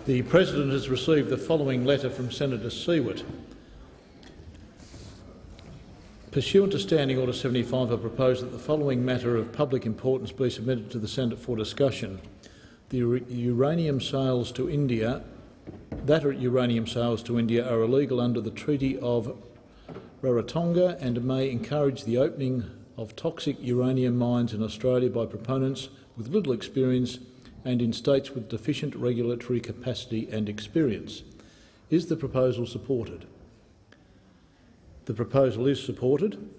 The President has received the following letter from Senator Siewert. Pursuant to Standing Order 75, I propose that the following matter of public importance be submitted to the Senate for discussion. The uranium sales to India are illegal under the Treaty of Rarotonga and may encourage the opening of toxic uranium mines in Australia by proponents with little experience and in states with deficient regulatory capacity and experience. Is the proposal supported? The proposal is supported,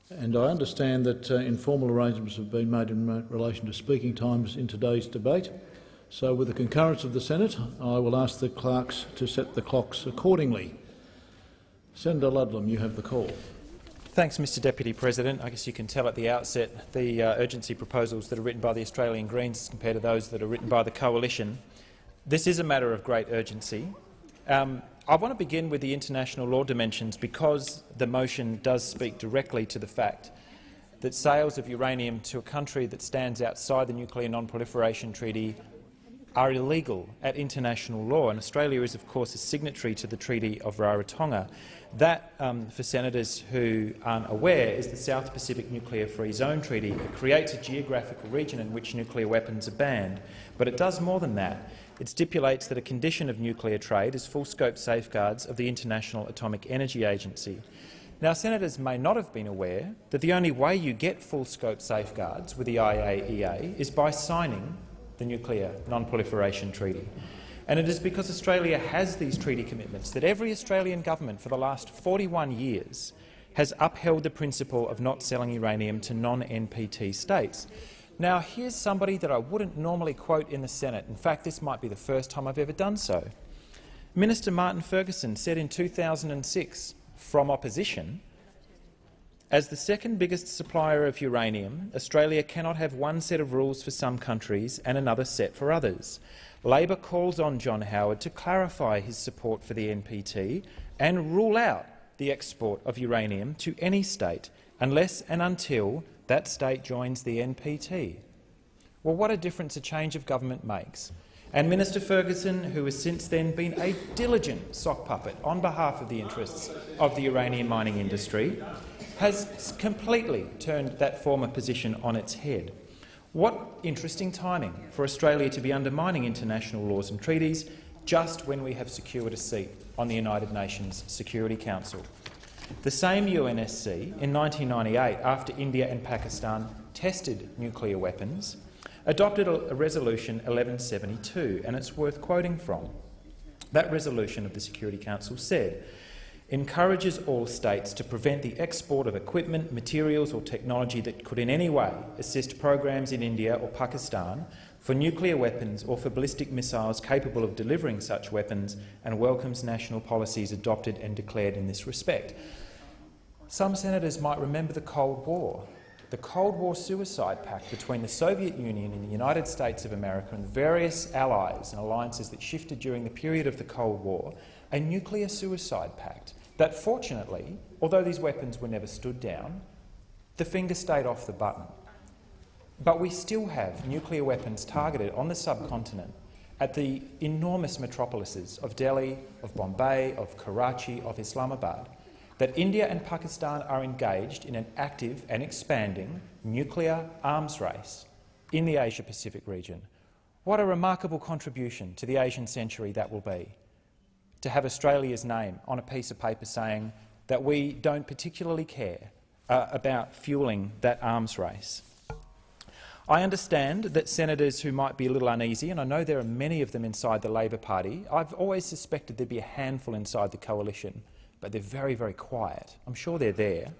and I understand that informal arrangements have been made in relation to speaking times in today's debate. So, with the concurrence of the Senate, I will ask the clerks to set the clocks accordingly. Senator Ludlam, you have the call. Thanks, Mr Deputy President. I guess you can tell at the outset the urgency proposals that are written by the Australian Greens compared to those that are written by the Coalition. This is a matter of great urgency. I want to begin with the international law dimensions because the motion does speak directly to the fact that sales of uranium to a country that stands outside the Nuclear Non-Proliferation Treaty are illegal at international law, and Australia is, of course, a signatory to the Treaty of Rarotonga. That, for senators who aren't aware, is the South Pacific Nuclear Free Zone Treaty. It creates a geographical region in which nuclear weapons are banned, but it does more than that. It stipulates that a condition of nuclear trade is full-scope safeguards of the International Atomic Energy Agency. Now, senators may not have been aware that the only way you get full-scope safeguards with the IAEA is by signing the Nuclear Non-Proliferation Treaty. And it is because Australia has these treaty commitments that every Australian government for the last 41 years has upheld the principle of not selling uranium to non-NPT states. Now, here's somebody that I wouldn't normally quote in the Senate. In fact, this might be the first time I've ever done so. Minister Martin Ferguson said in 2006, from opposition, "As the second biggest supplier of uranium, Australia cannot have one set of rules for some countries and another set for others. Labor calls on John Howard to clarify his support for the NPT and rule out the export of uranium to any state unless and until that state joins the NPT." Well, what a difference a change of government makes. And Minister Ferguson, who has since then been a diligent sock puppet on behalf of the interests of the uranium mining industry, has completely turned that former position on its head. What interesting timing for Australia to be undermining international laws and treaties just when we have secured a seat on the United Nations Security Council. The same UNSC, in 1998, after India and Pakistan tested nuclear weapons, adopted a Resolution 1172, and it's worth quoting from. That resolution of the Security Council said, "Encourages all states to prevent the export of equipment, materials or technology that could in any way assist programs in India or Pakistan for nuclear weapons or for ballistic missiles capable of delivering such weapons, and welcomes national policies adopted and declared in this respect." Some senators might remember the Cold War. The Cold War suicide pact between the Soviet Union and the United States of America and various allies and alliances that shifted during the period of the Cold War, a nuclear suicide pact that fortunately, although these weapons were never stood down, the finger stayed off the button. But we still have nuclear weapons targeted on the subcontinent at the enormous metropolises of Delhi, of Bombay, of Karachi, of Islamabad, that India and Pakistan are engaged in an active and expanding nuclear arms race in the Asia-Pacific region. What a remarkable contribution to the Asian century that will be, to have Australia's name on a piece of paper saying that we don't particularly care about fuelling that arms race. I understand that senators who might be a little uneasy, and I know there are many of them inside the Labor Party, I've always suspected there'd be a handful inside the Coalition, but they're very, very quiet. I'm sure they're there,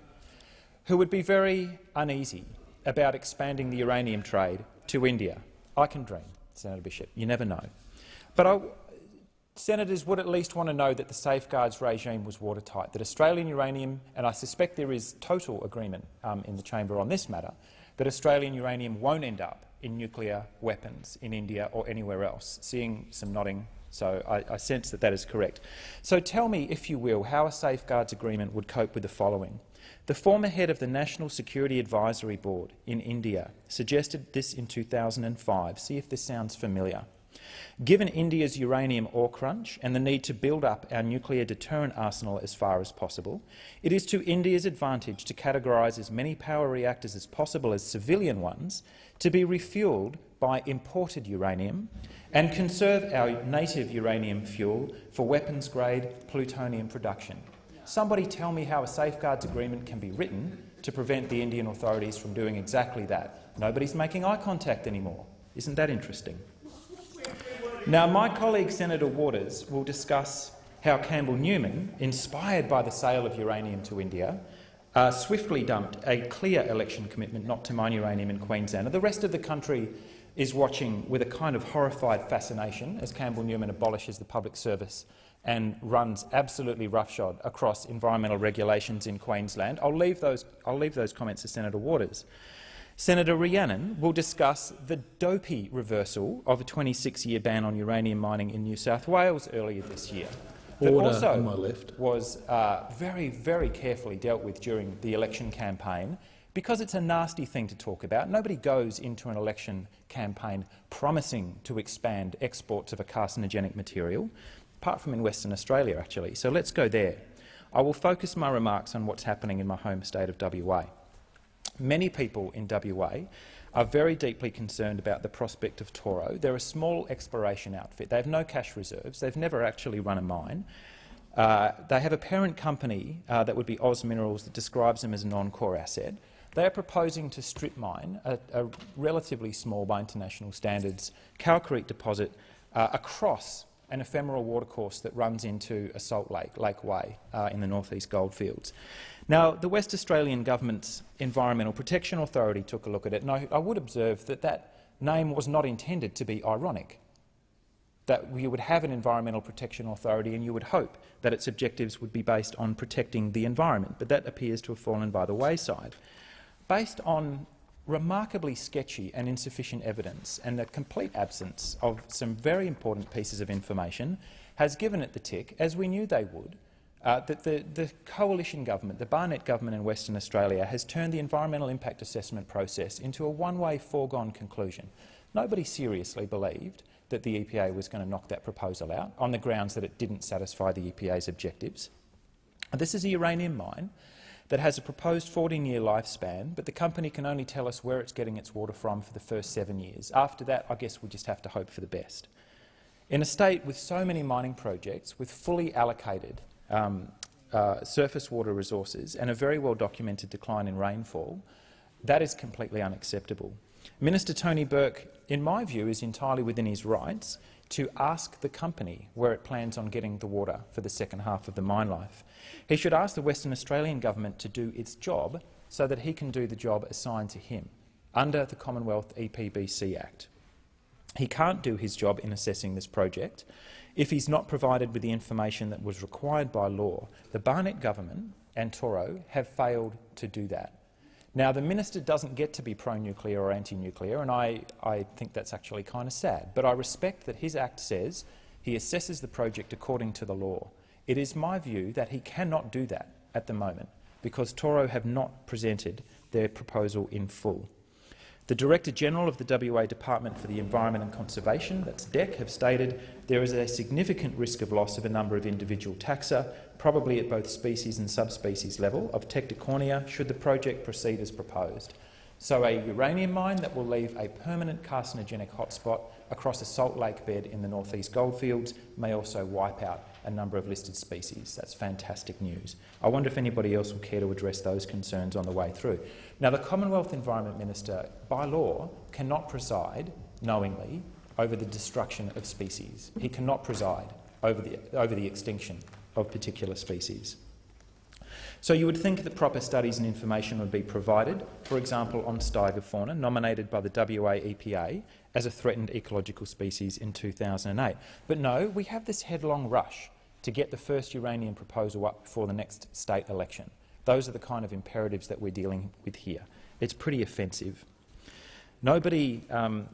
who would be very uneasy about expanding the uranium trade to India. I can dream, Senator Bishop. You never know. But senators would at least want to know that the safeguards regime was watertight, that Australian uranium, and I suspect there is total agreement in the chamber on this matter, that Australian uranium won't end up in nuclear weapons in India or anywhere else. Seeing some nodding, so I sense that that is correct. So tell me, if you will, how a safeguards agreement would cope with the following. The former head of the National Security Advisory Board in India suggested this in 2005. See if this sounds familiar. Given India's uranium ore crunch and the need to build up our nuclear deterrent arsenal as far as possible, it is to India's advantage to categorise as many power reactors as possible as civilian ones to be refuelled by imported uranium and conserve our native uranium fuel for weapons-grade plutonium production. Somebody tell me how a safeguards agreement can be written to prevent the Indian authorities from doing exactly that. Nobody's making eye contact anymore. Isn't that interesting? Now, my colleague Senator Waters will discuss how Campbell Newman, inspired by the sale of uranium to India, swiftly dumped a clear election commitment not to mine uranium in Queensland. And the rest of the country is watching with a kind of horrified fascination as Campbell Newman abolishes the public service and runs absolutely roughshod across environmental regulations in Queensland. I'll leave those comments to Senator Waters. Senator Rhiannon will discuss the dopey reversal of a 26-year ban on uranium mining in New South Wales earlier this year. That also on my left. Was very, very carefully dealt with during the election campaign because it's a nasty thing to talk about. Nobody goes into an election campaign promising to expand exports of a carcinogenic material, apart from in Western Australia, actually. So let's go there. I will focus my remarks on what's happening in my home state of WA. Many people in WA are very deeply concerned about the prospect of Toro. They're a small exploration outfit. They have no cash reserves. They've never actually run a mine. They have a parent company that would be Oz Minerals that describes them as a non-core asset. They are proposing to strip mine a relatively small, by international standards, calcrete deposit across an ephemeral watercourse that runs into a salt lake, Lake Way, in the northeast goldfields. Now, the West Australian Government's Environmental Protection Authority took a look at it, and I would observe that that name was not intended to be ironic, that you would have an Environmental Protection Authority and you would hope that its objectives would be based on protecting the environment, but that appears to have fallen by the wayside. Based on remarkably sketchy and insufficient evidence and the complete absence of some very important pieces of information, has given it the tick, as we knew they would, that the coalition government, the Barnett government in Western Australia, has turned the environmental impact assessment process into a one-way foregone conclusion. Nobody seriously believed that the EPA was going to knock that proposal out on the grounds that it didn't satisfy the EPA's objectives. This is a uranium mine that has a proposed 14-year lifespan, but the company can only tell us where it's getting its water from for the first 7 years. After that, I guess we just have to hope for the best. In a state with so many mining projects, with fully allocated surface water resources and a very well-documented decline in rainfall, that is completely unacceptable. Minister Tony Burke, in my view, is entirely within his rights to ask the company where it plans on getting the water for the second half of the mine life. He should ask the Western Australian Government to do its job so that he can do the job assigned to him under the Commonwealth EPBC Act. He can't do his job in assessing this project if he's not provided with the information that was required by law. The Barnett government and Toro have failed to do that. Now, the minister doesn't get to be pro-nuclear or anti-nuclear, and I think that's actually kind of sad, but I respect that his act says he assesses the project according to the law. It is my view that he cannot do that at the moment because Toro have not presented their proposal in full. The Director-General of the WA Department for the Environment and Conservation, that's DEC, have stated there is a significant risk of loss of a number of individual taxa, probably at both species and subspecies level, of Tectocornea should the project proceed as proposed. So a uranium mine that will leave a permanent carcinogenic hotspot across a salt lake bed in the northeast goldfields may also wipe out a number of listed species. That's fantastic news. I wonder if anybody else will care to address those concerns on the way through. Now, the Commonwealth Environment Minister, by law, cannot preside knowingly over the destruction of species. He cannot preside over the extinction of particular species. So you would think that proper studies and information would be provided, for example on Steiger fauna, nominated by the WA EPA as a threatened ecological species in 2008. But no, we have this headlong rush to get the first uranium proposal up before the next state election. Those are the kind of imperatives that we're dealing with here. It's pretty offensive. Nobody,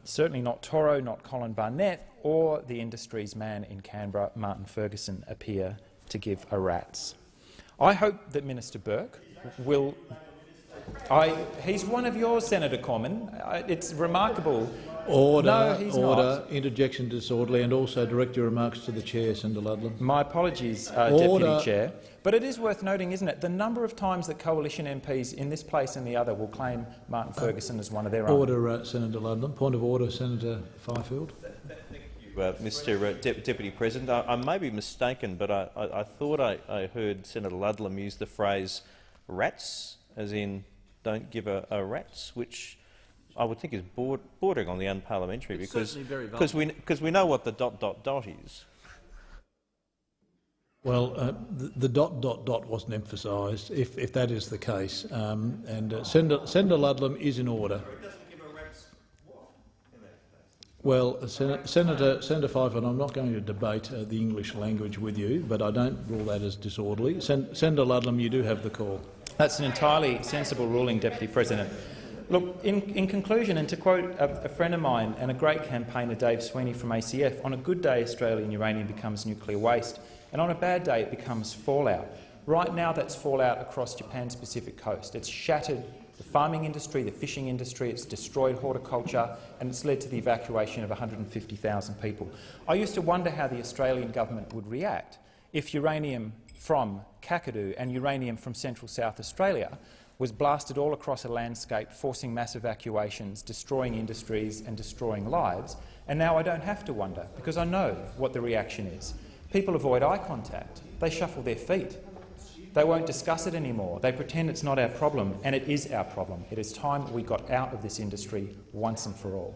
certainly not Toro, not Colin Barnett, or the industry's man in Canberra, Martin Ferguson, appear to give a rat's. I hope that Minister Burke will— he's one of yours, Senator Cormann. It's remarkable Order, No, he's order, not. interjection disorderly, and also direct your remarks to the chair, Senator Ludlam. My apologies, Order. Deputy Chair. But it is worth noting, isn't it, the number of times that coalition MPs in this place and the other will claim Martin Ferguson as one of their own. Order, Senator Ludlam. Point of order, Senator Fifield. Mr. Deputy President, I may be mistaken, but I thought I heard Senator Ludlam use the phrase "rats," as in "don't give a rats," which I would think is bordering on the unparliamentary, because we know what the ... is. Well, the ... wasn't emphasised, if that is the case, Senator Ludlam is in order. Well, Senator Fifield, I'm not going to debate the English language with you, but I don't rule that as disorderly. Senator Ludlam, you do have the call. That's an entirely sensible ruling, Deputy President. Look, in conclusion, and to quote a friend of mine and a great campaigner, Dave Sweeney from ACF, on a good day Australian uranium becomes nuclear waste, and on a bad day it becomes fallout. Right now that's fallout across Japan's Pacific coast. It's shattered the farming industry, the fishing industry, it's destroyed horticulture, and it's led to the evacuation of 150,000 people. I used to wonder how the Australian government would react if uranium from Kakadu and uranium from Central South Australia was blasted all across a landscape, forcing mass evacuations, destroying industries and destroying lives. And now I don't have to wonder, because I know what the reaction is. People avoid eye contact. They shuffle their feet. They won't discuss it anymore. They pretend it's not our problem, and it is our problem. It is time we got out of this industry once and for all.